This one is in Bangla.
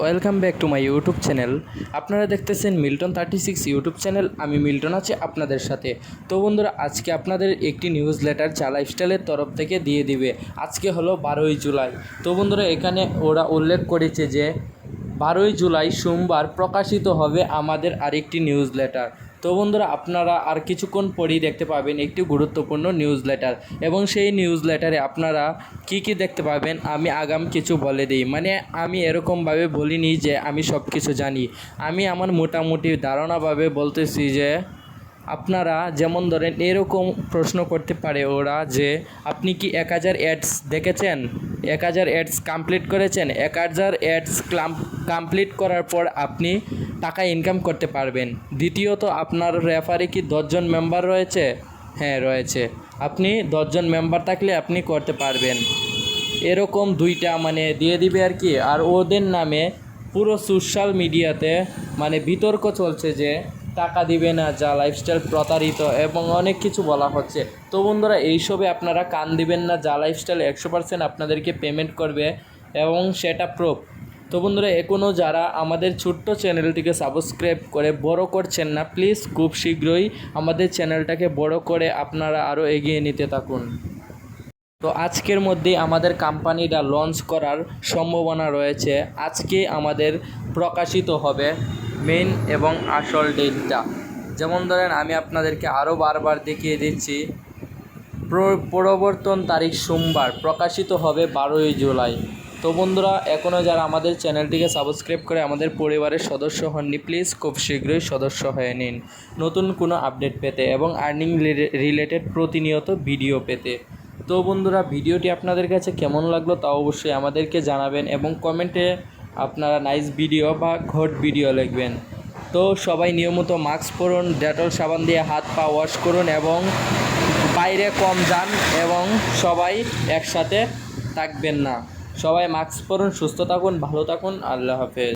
Welcome back to my YouTube channel. আপনারা দেখতেছেন মিল্টন 36 ইউটিউব চ্যানেল। আমি মিল্টন আছি আপনাদের সাথে। তো বন্ধুরা, আজকে আপনাদের একটি নিউজ লেটার চা লাইফস্টাইলের তরফ থেকে দিয়ে দিবে। আজকে হলো 12ই জুলাই। তো বন্ধুরা, এখানে ওরা উল্লেখ করেছে যে 12ই জুলাই সোমবার প্রকাশিত হবে আমাদের আরেকটি নিউজ লেটার। তো বন্ধুরা, আপনারা আর কিছুক্ষণ পরেই দেখতে পাবেন একটি গুরুত্বপূর্ণ নিউজ লেটার, এবং সেই নিউজ লেটারে আপনারা কি কি দেখতে পাবেন আমি আগাম কিছু বলে দিই। মানে আমি এরকমভাবে বলিনি যে আমি সব কিছু জানি, আমি আমার মোটামুটি ধারণাভাবে বলতেছি যে আপনারা যেমন ধরেন এরকম প্রশ্ন করতে পারে ওরা যে আপনি কি 1000 অ্যাডস দেখেছেন, 1000 অ্যাডস কমপ্লিট করেছেন, 1000 অ্যাডস কমপ্লিট করার পর আপনি টাকা ইনকাম করতে পারবেন। দ্বিতীয়ত, আপনার রেফারে কি 10 জন মেম্বার রয়েছে? হ্যাঁ রয়েছে। আপনি 10 জন মেম্বার থাকলে আপনি করতে পারবেন। এরকম দুইটা মানে দিয়ে দিবে আর কি। আর ওদের নামে পুরো সোশ্যাল মিডিয়াতে মানে বিতর্ক চলছে যে টাকা দিবে না, যা লাইফস্টাইল প্রতারিত, এবং অনেক কিছু বলা হচ্ছে। তো বন্ধুরা, এইসবে আপনারা কান দিবেন না। যা লাইফস্টাইল 100% আপনাদেরকে পেমেন্ট করবে, এবং সেটা প্রুফ। তো বন্ধুরা, এখনও যারা আমাদের ছোট্ট চ্যানেলটিকে সাবস্ক্রাইব করে বড় করছেন না, প্লিজ খুব শীঘ্রই আমাদের চ্যানেলটাকে বড় করে আপনারা আরও এগিয়ে নিতে থাকুন। তো আজকের মধ্যেই আমাদের কোম্পানিটা লঞ্চ করার সম্ভাবনা রয়েছে। আজকে আমাদের প্রকাশিত হবে মেইন এবং আসল ডেটটা। যেমন ধরেন, আমি আপনাদেরকে আরও বারবার দেখিয়ে দিচ্ছি, প্রবর্তন তারিখ সোমবার, প্রকাশিত হবে 12ই জুলাই। তো বন্ধুরা, এখনও যারা আমাদের চ্যানেলটিকে সাবস্ক্রাইব করে আমাদের পরিবারের সদস্য হননি, প্লিজ খুব শীঘ্রই সদস্য হয়ে নিন নতুন কোনো আপডেট পেতে এবং আর্নিং রিলেটেড প্রতিনিয়ত ভিডিও পেতে। তো বন্ধুরা, ভিডিওটি আপনাদের কাছে কেমন লাগলো তা অবশ্যই আমাদেরকে জানাবেন, এবং কমেন্টে আপনারা নাইস ভিডিও বা ঘট ভিডিও লিখবেন। তো সবাই নিয়মিত মাস্ক পরুন, ডেটল সাবান দিয়ে হাত পা ওয়াশ করুন, এবং বাইরে কম যান, এবং সবাই একসাথে থাকবেন না। সবাই মাস্ক পরুন, সুস্থ থাকুন, ভালো থাকুন। আল্লাহ হাফেজ।